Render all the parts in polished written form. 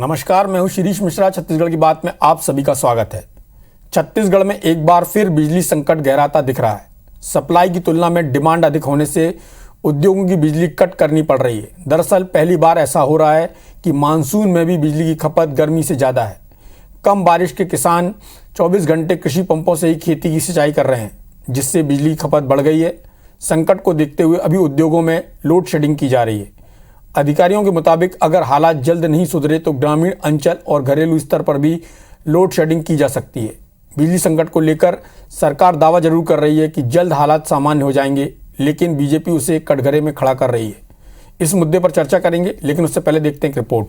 नमस्कार, मैं हूं शिरीष मिश्रा। छत्तीसगढ़ की बात में आप सभी का स्वागत है। छत्तीसगढ़ में एक बार फिर बिजली संकट गहराता दिख रहा है। सप्लाई की तुलना में डिमांड अधिक होने से उद्योगों की बिजली कट करनी पड़ रही है। दरअसल पहली बार ऐसा हो रहा है कि मानसून में भी बिजली की खपत गर्मी से ज़्यादा है। कम बारिश के किसान 24 घंटे कृषि पंपों से ही खेती की सिंचाई कर रहे हैं, जिससे बिजली की खपत बढ़ गई है। संकट को देखते हुए अभी उद्योगों में लोड शेडिंग की जा रही है। अधिकारियों के मुताबिक अगर हालात जल्द नहीं सुधरे तो ग्रामीण अंचल और घरेलू स्तर पर भी लोड शेडिंग की जा सकती है। बिजली संकट को लेकर सरकार दावा जरूर कर रही है कि जल्द हालात सामान्य हो जाएंगे, लेकिन बीजेपी उसे कटघरे में खड़ा कर रही है। इस मुद्दे पर चर्चा करेंगे, लेकिन उससे पहले देखते हैं एक रिपोर्ट।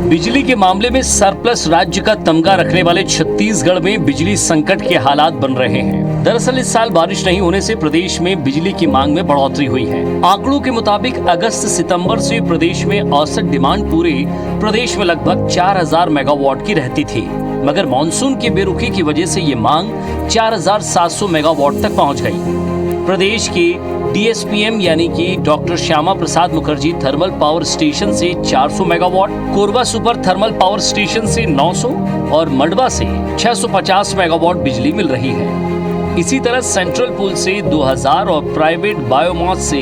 बिजली के मामले में सरप्लस राज्य का तमगा रखने वाले छत्तीसगढ़ में बिजली संकट के हालात बन रहे हैं। दरअसल इस साल बारिश नहीं होने से प्रदेश में बिजली की मांग में बढ़ोतरी हुई है। आंकड़ों के मुताबिक अगस्त सितंबर से प्रदेश में औसत डिमांड पूरे प्रदेश में लगभग 4000 मेगावाट की रहती थी, मगर मानसून की बेरुखी की वजह से ये मांग 4700 मेगावाट तक पहुँच गयी। प्रदेश के DSPM यानी कि doctor Shyama Prasad Mukherjee thermal power station से 400 megawatt, Korba super thermal power station से 900 और मडवा से 650 मेगावाट बिजली मिल रही है। इसी तरह सेंट्रल पूल से 2000 और प्राइवेट बायोमास से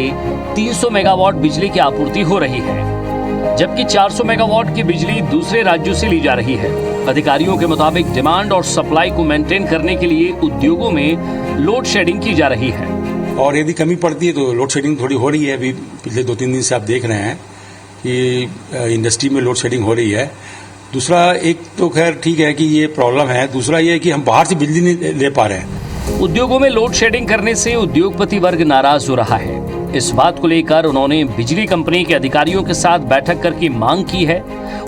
300 मेगावाट बिजली की आपूर्ति हो रही है, जबकि 400 मेगावाट की बिजली दूसरे राज्यों से ली जा रही है। अधिकारियों के मुताबिक डिमांड और सप्लाई को मेंटेन करने के लिए उद्योगों में लोड शेडिंग की जा रही है, और यदि कमी पड़ती है तो लोड शेडिंग थोड़ी हो रही है। अभी पिछले 2-3 दिन से आप देख रहे हैं कि इंडस्ट्री में लोड शेडिंग हो रही है। दूसरा, एक तो खैर ठीक है कि ये प्रॉब्लम है, दूसरा ये है कि हम बाहर से बिजली नहीं ले पा रहे हैं। उद्योगों में लोड शेडिंग करने से उद्योगपति वर्ग नाराज हो रहा है। इस बात को लेकर उन्होंने बिजली कंपनी के अधिकारियों के साथ बैठक करके मांग की है।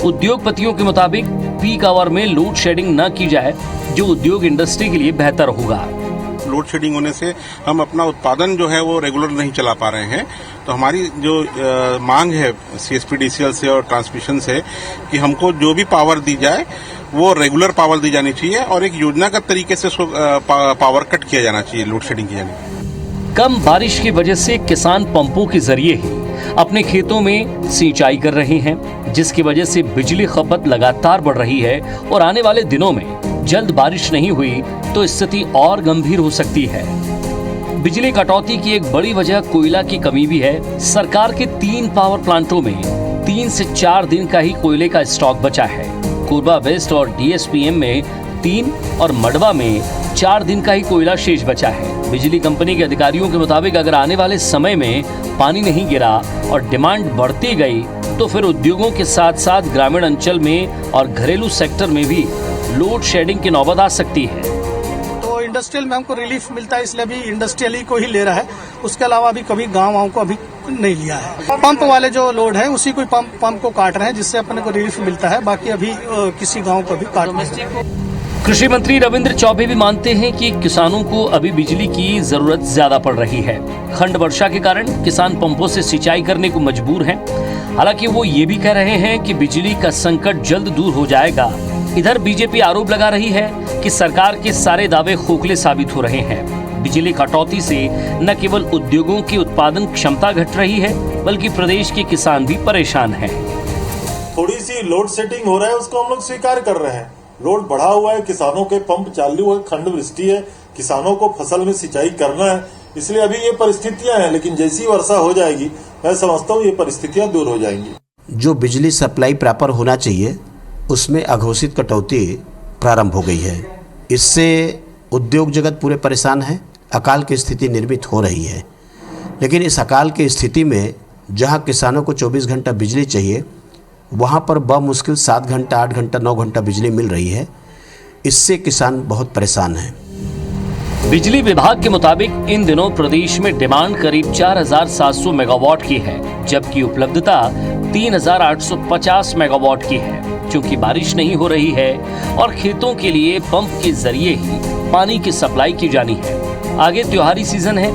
उद्योगपतियों के मुताबिक पीक आवर में लोड शेडिंग न की जाए, जो उद्योग इंडस्ट्री के लिए बेहतर होगा। लोड शेडिंग होने से हम अपना उत्पादन जो है वो रेगुलर नहीं चला पा रहे हैं, तो हमारी जो मांग है CSPDCL से और ट्रांसमिशन से कि हमको जो भी पावर दी जाए वो रेगुलर पावर दी जानी चाहिए और एक योजनागत तरीके से पावर कट किया जाना चाहिए, लोड शेडिंग की जानी। कम बारिश की वजह से किसान पंपों के जरिए ही अपने खेतों में सिंचाई कर रहे हैं, जिसकी वजह से बिजली खपत लगातार बढ़ रही है और आने वाले दिनों में जल्द बारिश नहीं हुई तो स्थिति और गंभीर हो सकती है। बिजली कटौती की एक बड़ी वजह कोयला की कमी भी है। सरकार के 3 पावर प्लांटों में 3 से 4 दिन का ही कोयले का स्टॉक बचा है। कोरबा वेस्ट और DSPM में 3 और मडवा में 4 दिन का ही कोयला शेष बचा है। बिजली कंपनी के अधिकारियों के मुताबिक अगर आने वाले समय में पानी नहीं गिरा और डिमांड बढ़ती गई तो फिर उद्योगों के साथ साथ ग्रामीण अंचल में और घरेलू सेक्टर में भी लोड शेडिंग की नौबत आ सकती है। तो इंडस्ट्रियल में हमको रिलीफ मिलता है, इसलिए अभी इंडस्ट्रियल ही को ही ले रहा है। उसके अलावा अभी कभी गाँव को अभी नहीं लिया है। पंप वाले जो लोड है उसी को पंप को काट रहे हैं, जिससे अपने को रिलीफ मिलता है। बाकी अभी किसी गाँव को भी काट नहीं है। कृषि मंत्री रविंद्र चौबे भी मानते हैं कि किसानों को अभी बिजली की जरूरत ज्यादा पड़ रही है। खंड वर्षा के कारण किसान पंपों से सिंचाई करने को मजबूर हैं। हालांकि वो ये भी कह रहे हैं कि बिजली का संकट जल्द दूर हो जाएगा। इधर बीजेपी आरोप लगा रही है कि सरकार के सारे दावे खोखले साबित हो रहे हैं। बिजली कटौती से न केवल उद्योगों की उत्पादन क्षमता घट रही है, बल्कि प्रदेश के किसान भी परेशान हैं। थोड़ी सी लोड सेटिंग हो रहा है, उसको हम लोग स्वीकार कर रहे हैं। लोड बढ़ा हुआ है, किसानों के पंप चालू है, खंड वृष्टि है, किसानों को फसल में सिंचाई करना है, इसलिए अभी ये परिस्थितियां हैं। लेकिन जैसी वर्षा हो जाएगी, मैं समझता हूँ ये परिस्थितियां दूर हो जाएंगी। जो बिजली सप्लाई प्रॉपर होना चाहिए उसमें अघोषित कटौती प्रारंभ हो गई है। इससे उद्योग जगत पूरे परेशान है। अकाल की स्थिति निर्मित हो रही है, लेकिन इस अकाल की स्थिति में जहां किसानों को 24 घंटा बिजली चाहिए, वहां पर बमुश्किल 7 घंटा, 8 घंटा, 9 घंटा बिजली मिल रही है। इससे किसान बहुत परेशान हैं। बिजली विभाग के मुताबिक इन दिनों प्रदेश में डिमांड करीब 4700 मेगावाट की है, जबकि उपलब्धता 3850 मेगावाट की है। क्योंकि बारिश नहीं हो रही है और खेतों के लिए पंप के जरिए ही पानी की सप्लाई की जानी है। आगे त्योहारी सीजन है,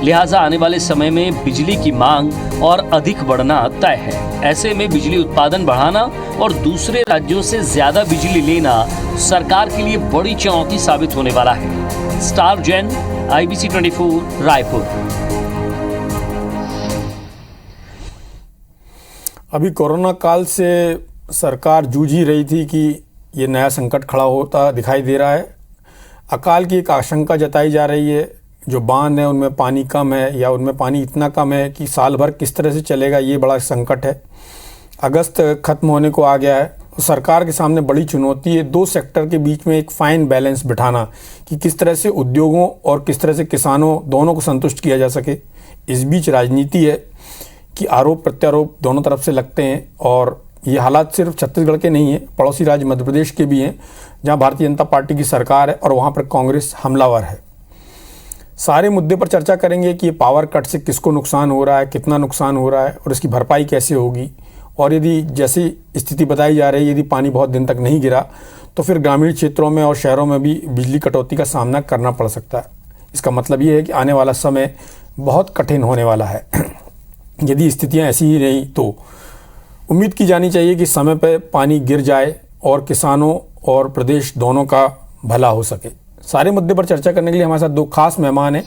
लिहाजा आने वाले समय में बिजली की मांग और अधिक बढ़ना तय है। ऐसे में बिजली उत्पादन बढ़ाना और दूसरे राज्यों से ज्यादा बिजली लेना सरकार के लिए बड़ी चुनौती साबित होने वाला है। Star Jain, IBC 24, Raipur. अभी कोरोना काल से सरकार जूझ ही रही थी कि ये नया संकट खड़ा होता दिखाई दे रहा है। अकाल की एक आशंका जताई जा रही है। जो बांध है उनमें पानी कम है या उनमें पानी इतना कम है कि साल भर किस तरह से चलेगा, ये बड़ा संकट है। अगस्त खत्म होने को आ गया है। सरकार के सामने बड़ी चुनौती है दो सेक्टर के बीच में एक फाइन बैलेंस बिठाना कि किस तरह से उद्योगों और किस तरह से किसानों दोनों को संतुष्ट किया जा सके। इस बीच राजनीति है कि आरोप प्रत्यारोप दोनों तरफ से लगते हैं और ये हालात सिर्फ छत्तीसगढ़ के नहीं हैं, पड़ोसी राज्य मध्य प्रदेश के भी हैं, जहां भारतीय जनता पार्टी की सरकार है और वहां पर कांग्रेस हमलावर है। सारे मुद्दे पर चर्चा करेंगे कि ये पावर कट से किसको नुकसान हो रहा है, कितना नुकसान हो रहा है और इसकी भरपाई कैसे होगी। और यदि जैसी स्थिति बताई जा रही है, यदि पानी बहुत दिन तक नहीं गिरा तो फिर ग्रामीण क्षेत्रों में और शहरों में भी बिजली कटौती का सामना करना पड़ सकता है। इसका मतलब ये है कि आने वाला समय बहुत कठिन होने वाला है। यदि स्थितियाँ ऐसी ही रही तो उम्मीद की जानी चाहिए कि समय पर पानी गिर जाए और किसानों और प्रदेश दोनों का भला हो सके। सारे मुद्दे पर चर्चा करने के लिए हमारे साथ दो खास मेहमान हैं।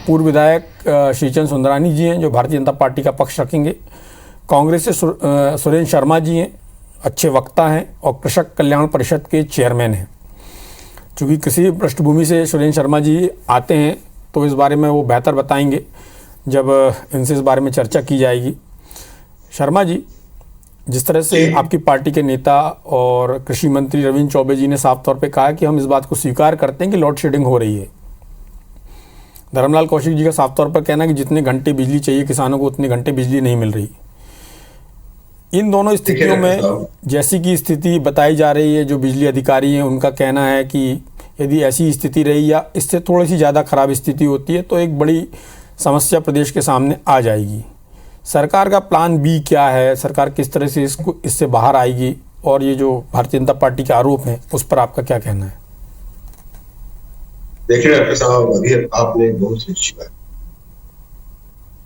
पूर्व विधायक श्रीचंद सुंदरानी जी हैं जो भारतीय जनता पार्टी का पक्ष रखेंगे। कांग्रेस से सुरेंद्र शर्मा जी हैं, अच्छे वक्ता हैं और कृषक कल्याण परिषद के चेयरमैन हैं। चूँकि कृषि पृष्ठभूमि से सुरेंद्र शर्मा जी आते हैं तो इस बारे में वो बेहतर बताएंगे जब इनसे इस बारे में चर्चा की जाएगी। शर्मा जी, जिस तरह से आपकी पार्टी के नेता और कृषि मंत्री रविंद्र चौबे जी ने साफ तौर पे कहा कि हम इस बात को स्वीकार करते हैं कि लोड शेडिंग हो रही है। धर्मलाल कौशिक जी का साफ तौर पर कहना है कि जितने घंटे बिजली चाहिए किसानों को उतने घंटे बिजली नहीं मिल रही। इन दोनों स्थितियों में जैसी की स्थिति बताई जा रही है, जो बिजली अधिकारी हैं उनका कहना है कि यदि ऐसी स्थिति रही या इससे थोड़ी सी ज़्यादा खराब स्थिति होती है तो एक बड़ी समस्या प्रदेश के सामने आ जाएगी। सरकार का प्लान बी क्या है, सरकार किस तरह से इससे बाहर आएगी, और ये जो भारतीय जनता पार्टी के आरोप हैं उस पर आपका क्या कहना है? देखिए डॉक्टर साहब, अभी आपने बहुत सी अच्छी बात,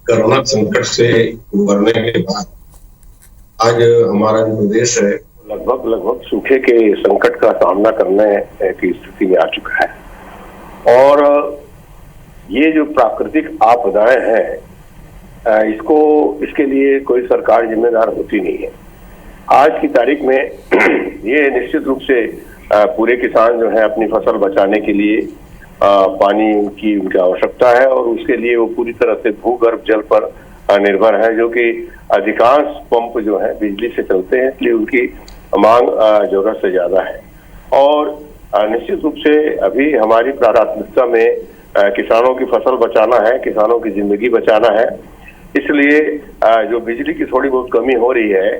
कोरोना संकट से उबरने के बाद आज हमारा जो प्रदेश है लगभग सूखे के संकट का सामना करने की स्थिति में आ चुका है। और ये जो प्राकृतिक आपदाएं हैं इसके लिए कोई सरकार जिम्मेदार होती नहीं है। आज की तारीख में ये निश्चित रूप से पूरे किसान जो है अपनी फसल बचाने के लिए पानी की उनकी आवश्यकता है और उसके लिए वो पूरी तरह से भूगर्भ जल पर निर्भर है, जो कि अधिकांश पंप जो है बिजली से चलते हैं, इसलिए उनकी मांग जरूरत से ज्यादा है। और निश्चित रूप से अभी हमारी प्राथमिकता में किसानों की फसल बचाना है, किसानों की जिंदगी बचाना है। इसलिए जो बिजली की थोड़ी बहुत कमी हो रही है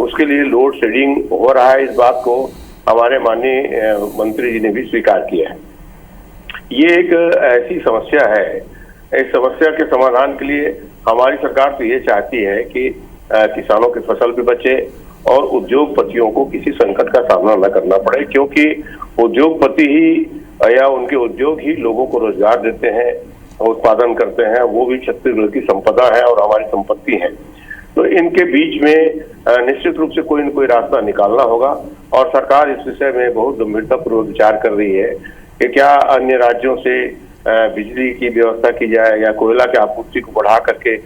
उसके लिए लोड शेडिंग हो रहा है, इस बात को हमारे माननीय मंत्री जी ने भी स्वीकार किया है। ये एक ऐसी समस्या है, इस समस्या के समाधान के लिए हमारी सरकार तो ये चाहती है कि किसानों की फसल भी बचे और उद्योगपतियों को किसी संकट का सामना न करना पड़े, क्योंकि उद्योगपति ही या उनके उद्योग ही लोगों को रोजगार देते हैं, उत्पादन करते हैं, वो भी छत्तीसगढ़ की संपदा है और हमारी संपत्ति है। तो इनके बीच में निश्चित रूप से कोई न कोई रास्ता निकालना होगा और सरकार इस विषय में बहुत गंभीरतापूर्वक विचार कर रही है कि क्या अन्य राज्यों से बिजली की व्यवस्था की जाए या कोयला की आपूर्ति को बढ़ा करके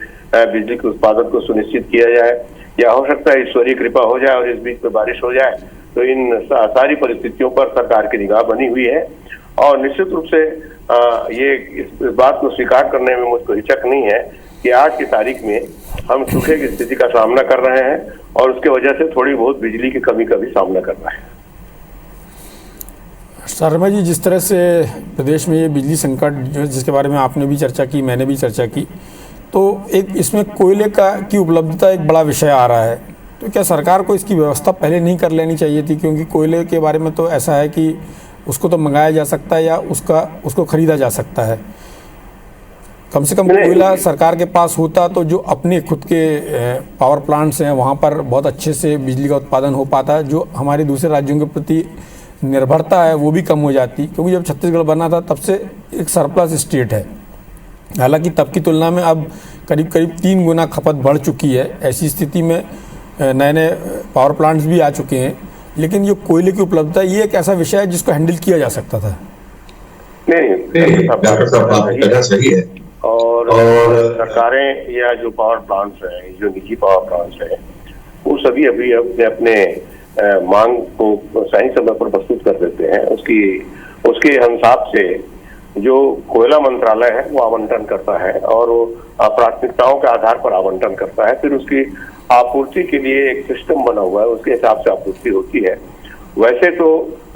बिजली के उत्पादन को सुनिश्चित किया जाए, या हो सकता है ईश्वरीय कृपा हो जाए और इस बीच में बारिश हो जाए। तो इन सारी परिस्थितियों पर सरकार की निगाह बनी हुई है और निश्चित रूप से ये इस बात को स्वीकार करने में मुझको हिचक नहीं है कि आज की तारीख में हम सूखे की स्थिति का सामना कर रहे हैं और उसके वजह से थोड़ी बहुत बिजली की कमी का भी सामना कर रहे हैं। शर्मा जी, जिस तरह से प्रदेश में ये बिजली संकट जिसके बारे में आपने भी चर्चा की, मैंने भी चर्चा की, तो एक इसमें कोयले की उपलब्धता एक बड़ा विषय आ रहा है। तो क्या सरकार को इसकी व्यवस्था पहले नहीं कर लेनी चाहिए थी? क्योंकि कोयले के बारे में तो ऐसा है कि उसको तो मंगाया जा सकता है या उसको खरीदा जा सकता है। कम से कम कोयला सरकार के पास होता तो जो अपने खुद के पावर प्लांट्स हैं वहाँ पर बहुत अच्छे से बिजली का उत्पादन हो पाता, जो हमारे दूसरे राज्यों के प्रति निर्भरता है वो भी कम हो जाती। क्योंकि जब छत्तीसगढ़ बना था तब से एक सरप्लस स्टेट है, हालांकि तब की तुलना में अब करीब 3 गुना खपत बढ़ चुकी है। ऐसी स्थिति में नए नए पावर प्लांट्स भी आ चुके हैं, लेकिन ये कोयले की उपलब्धता ये एक ऐसा विषय है जिसको हैंडल किया जा सकता था। नहीं, डॉक्टर साहब बात कहना सही है। और सरकारें या जो पावर प्लांट्स हैं, जो निजी पावर प्लांट्स हैं, वो सभी अभी अपने अपने मांग को सही समय पर प्रस्तुत कर देते हैं। उसके हिसाब से जो कोयला मंत्रालय है वो आवंटन करता है और वो प्राथमिकताओं के आधार पर आवंटन करता है। फिर उसकी आपूर्ति के लिए एक सिस्टम बना हुआ है, उसके हिसाब से आपूर्ति होती है। वैसे तो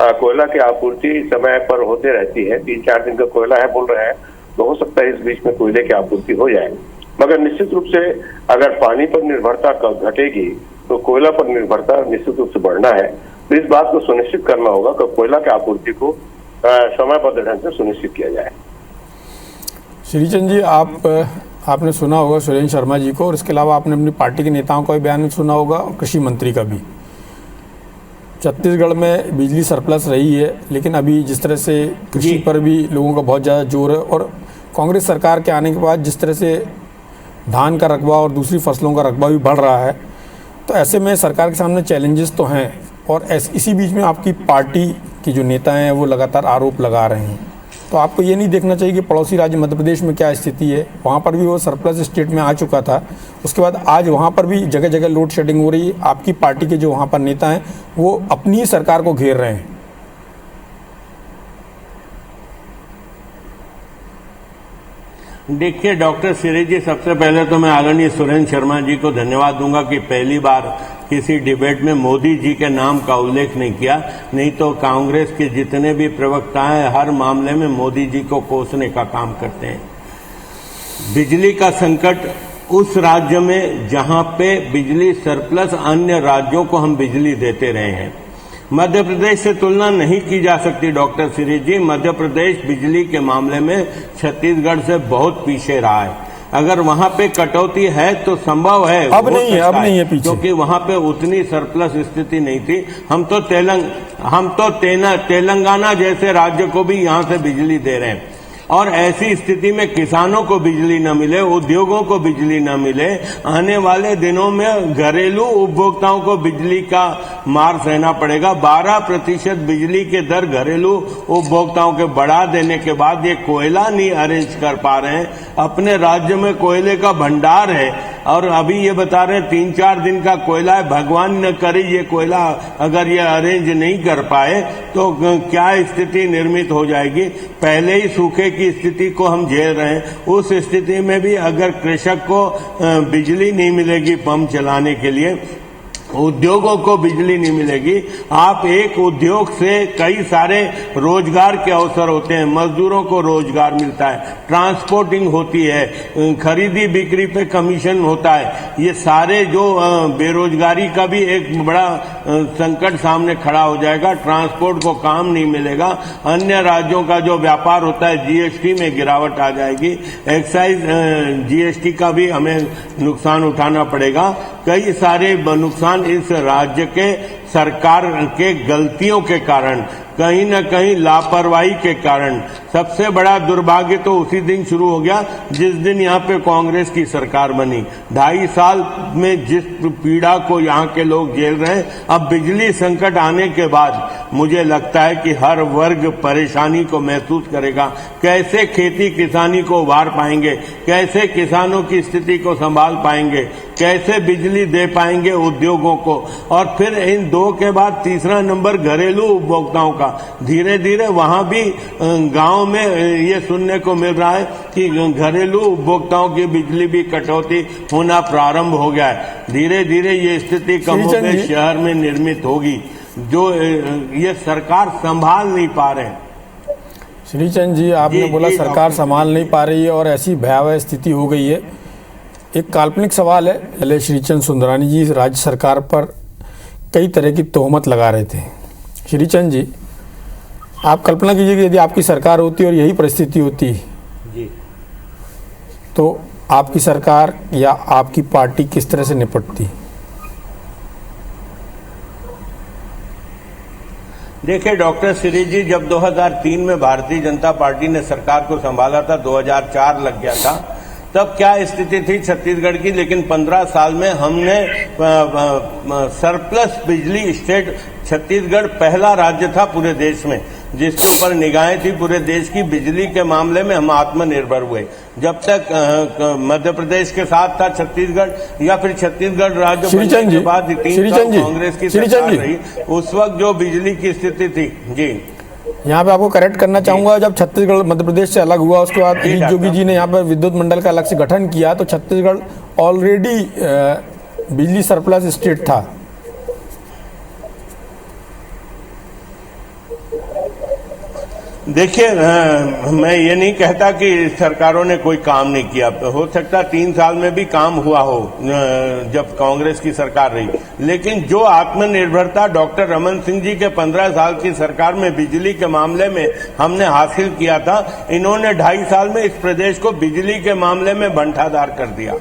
कोयला की आपूर्ति समय पर होते रहती है, 3-4 दिन का कोयला है बोल रहे हैं, तो हो सकता है इस बीच में कोयले की आपूर्ति हो जाए। मगर निश्चित रूप से अगर पानी पर निर्भरता घटेगी तो कोयला पर निर्भरता निश्चित रूप से बढ़ना है। तो इस बात को सुनिश्चित करना होगा कि कोयला की आपूर्ति को समयबद्ध ढंग से सुनिश्चित किया जाए। श्रीचंद जी, आपने सुना होगा सुरेंद्र शर्मा जी को, और इसके अलावा आपने अपनी पार्टी के नेताओं का भी बयान सुना होगा और कृषि मंत्री का भी। छत्तीसगढ़ में बिजली सरप्लस रही है, लेकिन अभी जिस तरह से कृषि पर भी लोगों का बहुत ज़्यादा जोर है, और कांग्रेस सरकार के आने के बाद जिस तरह से धान का रकबा और दूसरी फसलों का रकबा भी बढ़ रहा है, तो ऐसे में सरकार के सामने चैलेंजेस तो हैं। और इसी बीच में आपकी पार्टी के जो नेता हैं वो लगातार आरोप लगा रहे हैं। तो आपको ये नहीं देखना चाहिए कि पड़ोसी राज्य मध्य प्रदेश में क्या स्थिति है, वहाँ पर भी वो सरप्लस स्टेट में आ चुका था, उसके बाद आज वहाँ पर भी जगह जगह लोड शेडिंग हो रही है। आपकी पार्टी के जो वहाँ पर नेता हैं वो अपनी ही सरकार को घेर रहे हैं। देखिए डॉक्टर सिरी जी, सबसे पहले तो मैं आदरणीय सुरेंद्र शर्मा जी को धन्यवाद दूंगा कि पहली बार किसी डिबेट में मोदी जी के नाम का उल्लेख नहीं किया। नहीं तो कांग्रेस के जितने भी प्रवक्ता हैं हर मामले में मोदी जी को कोसने का काम करते हैं। बिजली का संकट उस राज्य में जहां पे बिजली सरप्लस, अन्य राज्यों को हम बिजली देते रहे हैं। मध्य प्रदेश से तुलना नहीं की जा सकती डॉक्टर सिरी जी। मध्य प्रदेश बिजली के मामले में छत्तीसगढ़ से बहुत पीछे रहा है। अगर वहां पे कटौती है तो संभव है, अब नहीं है पीछे, क्योंकि वहां पे उतनी सरप्लस स्थिति नहीं थी। हम तो तेलंगाना जैसे राज्य को भी यहां से बिजली दे रहे हैं, और ऐसी स्थिति में किसानों को बिजली न मिले, उद्योगों को बिजली न मिले, आने वाले दिनों में घरेलू उपभोक्ताओं को बिजली का मार सहना पड़ेगा। 12% बिजली के दर घरेलू उपभोक्ताओं के बढ़ा देने के बाद ये कोयला नहीं अरेंज कर पा रहे हैं। अपने राज्य में कोयले का भंडार है और अभी ये बता रहे हैं 3-4 दिन का कोयला है। भगवान न करे ये कोयला अगर ये अरेंज नहीं कर पाए तो क्या स्थिति निर्मित हो जाएगी। पहले ही सूखे की स्थिति को हम झेल रहे हैं, उस स्थिति में भी अगर कृषक को बिजली नहीं मिलेगी पंप चलाने के लिए, उद्योगों को बिजली नहीं मिलेगी। आप एक उद्योग से कई सारे रोजगार के अवसर होते हैं, मजदूरों को रोजगार मिलता है, ट्रांसपोर्टिंग होती है, खरीदी बिक्री पे कमीशन होता है। ये सारे जो बेरोजगारी का भी एक बड़ा संकट सामने खड़ा हो जाएगा। ट्रांसपोर्ट को काम नहीं मिलेगा, अन्य राज्यों का जो व्यापार होता है जीएसटी में गिरावट आ जाएगी, एक्साइज जीएसटी का भी हमें नुकसान उठाना पड़ेगा। कई सारे नुकसान इस राज्य के सरकार के गलतियों के कारण, कहीं न कहीं लापरवाही के कारण। सबसे बड़ा दुर्भाग्य तो उसी दिन शुरू हो गया जिस दिन यहाँ पे कांग्रेस की सरकार बनी। 2.5 साल में जिस पीड़ा को यहाँ के लोग झेल रहे हैं, अब बिजली संकट आने के बाद मुझे लगता है कि हर वर्ग परेशानी को महसूस करेगा। कैसे खेती किसानी को उभार पाएंगे, कैसे किसानों की स्थिति को संभाल पाएंगे, कैसे बिजली दे पाएंगे उद्योगों को, और फिर इन दो के बाद तीसरा नंबर घरेलू उपभोक्ताओं का। धीरे धीरे वहां भी गांव में ये सुनने को मिल रहा है कि घरेलू उपभोक्ताओं की बिजली भी कटौती होना प्रारंभ हो गया है। धीरे धीरे ये स्थिति कमोबेश शहर में निर्मित होगी, जो ये सरकार संभाल नहीं पा रहे। श्रीचंद जी, आपने बोला सरकार संभाल नहीं पा रही है और ऐसी भयावह स्थिति हो गई है। एक काल्पनिक सवाल है, पहले श्रीचंद सुंदरानी जी राज्य सरकार पर कई तरह की तोहमत लगा रहे थे। श्रीचंद जी, आप कल्पना कीजिए कि यदि आपकी सरकार होती और यही परिस्थिति होती जी, तो आपकी सरकार या आपकी पार्टी किस तरह से निपटती? देखिए डॉक्टर सिरी जी, जब 2003 में भारतीय जनता पार्टी ने सरकार को संभाला था, 2004 लग गया था, तब क्या स्थिति थी छत्तीसगढ़ की। लेकिन 15 साल में हमने सरप्लस बिजली स्टेट, छत्तीसगढ़ पहला राज्य था पूरे देश में जिसके ऊपर निगाहें थी पूरे देश की। बिजली के मामले में हम आत्मनिर्भर हुए। जब तक मध्य प्रदेश के साथ था छत्तीसगढ़, या फिर छत्तीसगढ़ राज्य बनने के बाद 3 साल कांग्रेस की सरकार रही, उस वक्त जो बिजली की स्थिति थी जी, यहाँ पे आपको करेक्ट करना चाहूंगा, जब छत्तीसगढ़ मध्य प्रदेश से अलग हुआ उसके बाद अजीत जोगी जी ने यहाँ पर विद्युत मंडल का अलग से गठन किया, तो छत्तीसगढ़ ऑलरेडी बिजली सरप्लस स्टेट था। देखिए, मैं ये नहीं कहता कि सरकारों ने कोई काम नहीं किया, हो सकता 3 साल में भी काम हुआ हो जब कांग्रेस की सरकार रही, लेकिन जो आत्मनिर्भरता डॉक्टर रमन सिंह जी के 15 साल की सरकार में बिजली के मामले में हमने हासिल किया था, इन्होंने 2.5 साल में इस प्रदेश को बिजली के मामले में बंटाधार कर दिया।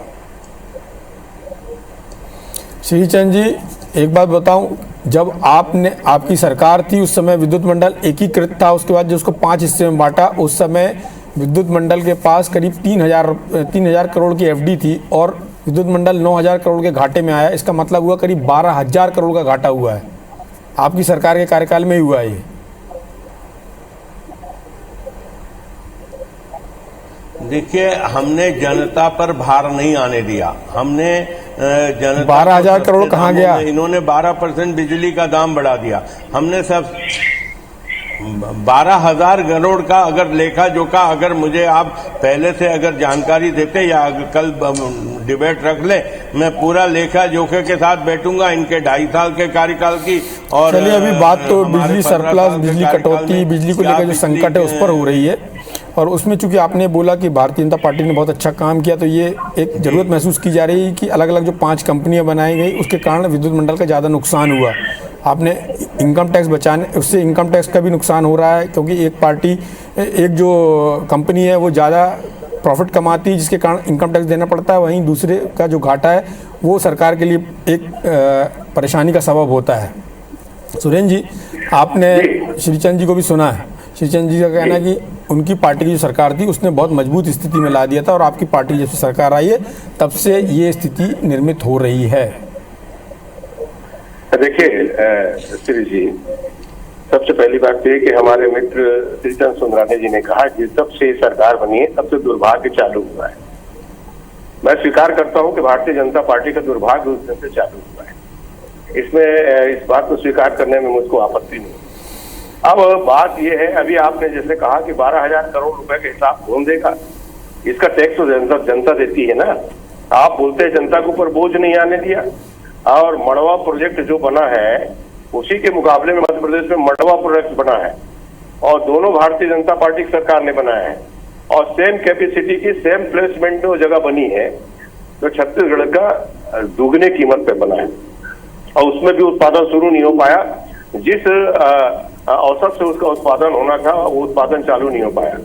श्रीचंद जी, एक बात बताऊं, जब आपकी सरकार थी उस समय विद्युत मंडल एकीकृत था, उसके बाद जो उसको 5 हिस्से में बांटा, उस समय विद्युत मंडल के पास करीब 3,000 करोड़ की एफडी थी और विद्युत मंडल 9,000 करोड़ के घाटे में आया। इसका मतलब हुआ करीब 12,000 करोड़ का घाटा हुआ है। आपकी सरकार के कार्यकाल में ही हुआ है ये। देखिए, हमने जनता पर भार नहीं आने दिया। हमने जनता 12,000 करोड़ कहाँ गया? इन्होंने 12% बिजली का दाम बढ़ा दिया। हमने सब 12,000 करोड़ का अगर लेखा जोखा, अगर मुझे आप पहले से अगर जानकारी देते या कल डिबेट रख ले, मैं पूरा लेखा जोखे के साथ बैठूंगा इनके 2.5 साल के कार्यकाल की। और चलिए, अभी बात तो बिजली सरप्लस, बिजली कटौती, बिजली को लेकर जो संकट है उस पर हो रही है, और उसमें चूंकि आपने बोला कि भारतीय जनता पार्टी ने बहुत अच्छा काम किया, तो ये एक जरूरत महसूस की जा रही है कि अलग अलग जो 5 कंपनियां बनाई गई उसके कारण विद्युत मंडल का ज़्यादा नुकसान हुआ। आपने इनकम टैक्स बचाने, उससे इनकम टैक्स का भी नुकसान हो रहा है, क्योंकि एक जो कंपनी है वो ज़्यादा प्रॉफिट कमाती है, जिसके कारण इनकम टैक्स देना पड़ता है, वहीं दूसरे का जो घाटा है वो सरकार के लिए एक परेशानी का सबब होता है। सुरेंद्र जी, आपने श्रीचंद जी को भी सुना है। श्रीचंद जी का कहना है कि उनकी पार्टी की जो सरकार थी उसने बहुत मजबूत स्थिति में ला दिया था, और आपकी पार्टी जब से सरकार आई है तब से ये स्थिति निर्मित हो रही है। देखिए श्री जी, सबसे पहली बात तो ये कि हमारे मित्र श्रीचंद सुंदरानी जी ने कहा कि तब से सरकार बनी है तब से दुर्भाग्य चालू हुआ है। मैं स्वीकार करता हूं कि भारतीय जनता पार्टी का दुर्भाग्य उस दिन से चालू हुआ है। इसमें इस बात को स्वीकार करने में मुझको आपत्ति नहीं। अब बात यह है, अभी आपने जैसे कहा कि 12,000 करोड़ रुपए के हिसाब कौन देगा? इसका टैक्स तो जनता देती है ना। आप बोलते हैं जनता के ऊपर बोझ नहीं आने दिया, और मड़वा प्रोजेक्ट जो बना है उसी के मुकाबले में मध्य प्रदेश में मड़वा प्रोजेक्ट बना है, और दोनों भारतीय जनता पार्टी की सरकार ने बनाया है, और सेम कैपेसिटी की सेम प्लेसमेंट में वो जगह बनी है, तो छत्तीसगढ़ का दुगने कीमत पे बना है, और उसमें भी उत्पादन शुरू नहीं हो पाया। जिस औसत से उसका उत्पादन होना था वो उत्पादन चालू नहीं हो पाया।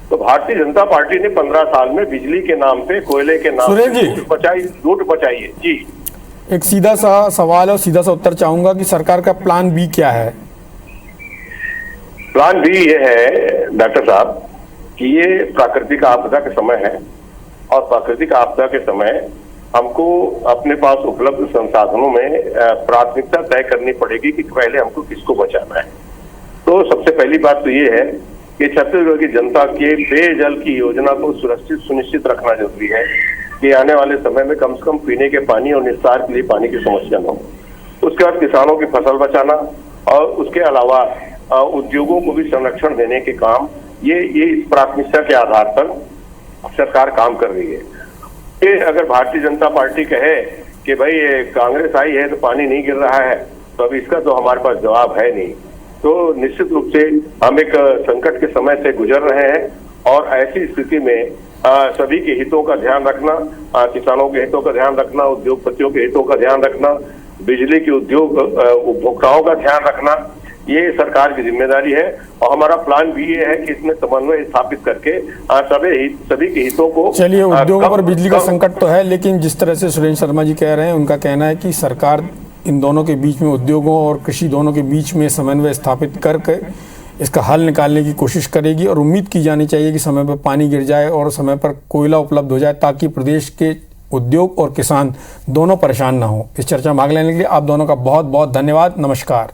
तो भारतीय जनता पार्टी ने 15 साल में बिजली के नाम पे, कोयले के नाम पे लूट बचाई है जी। एक सीधा सा सवाल और सीधा सा उत्तर चाहूंगा कि सरकार का प्लान बी क्या है? प्लान बी ये है डॉक्टर साहब कि ये प्राकृतिक आपदा के समय है, और प्राकृतिक आपदा के समय हमको अपने पास उपलब्ध संसाधनों में प्राथमिकता तय करनी पड़ेगी कि पहले हमको किसको बचाना है। तो सबसे पहली बात तो ये है कि छत्तीसगढ़ की जनता के पेयजल की योजना को सुनिश्चित रखना जरूरी है कि आने वाले समय में कम से कम पीने के पानी और निस्तार के लिए पानी की समस्या न हो। उसके बाद किसानों की फसल बचाना, और उसके अलावा उद्योगों को भी संरक्षण देने के काम, ये इस प्राथमिकता के आधार पर सरकार काम कर रही है। अगर भारतीय जनता पार्टी कहे कि भाई कांग्रेस आई है तो पानी नहीं गिर रहा है, तो अब इसका तो हमारे पास जवाब है नहीं। तो निश्चित रूप से हम एक संकट के समय से गुजर रहे हैं, और ऐसी स्थिति में सभी के हितों का ध्यान रखना, किसानों के हितों का ध्यान रखना, उद्योगपतियों के हितों का ध्यान रखना, बिजली के उद्योग उपभोक्ताओं का ध्यान रखना, ये सरकार की जिम्मेदारी है। और हमारा प्लान भी ये है कि इसमें समन्वय स्थापित करके सभी के हितों को। चलिए, उद्योगों पर बिजली का संकट तो है, लेकिन जिस तरह से सुरेंद्र शर्मा जी कह रहे हैं, उनका कहना है कि सरकार इन दोनों के बीच में, उद्योगों और कृषि दोनों के बीच में समन्वय स्थापित करके इसका हल निकालने की कोशिश करेगी, और उम्मीद की जानी चाहिए कि समय पर पानी गिर जाए और समय पर कोयला उपलब्ध हो जाए, ताकि प्रदेश के उद्योग और किसान दोनों परेशान ना हो। इस चर्चा में भाग लेने के लिए आप दोनों का बहुत बहुत धन्यवाद। नमस्कार।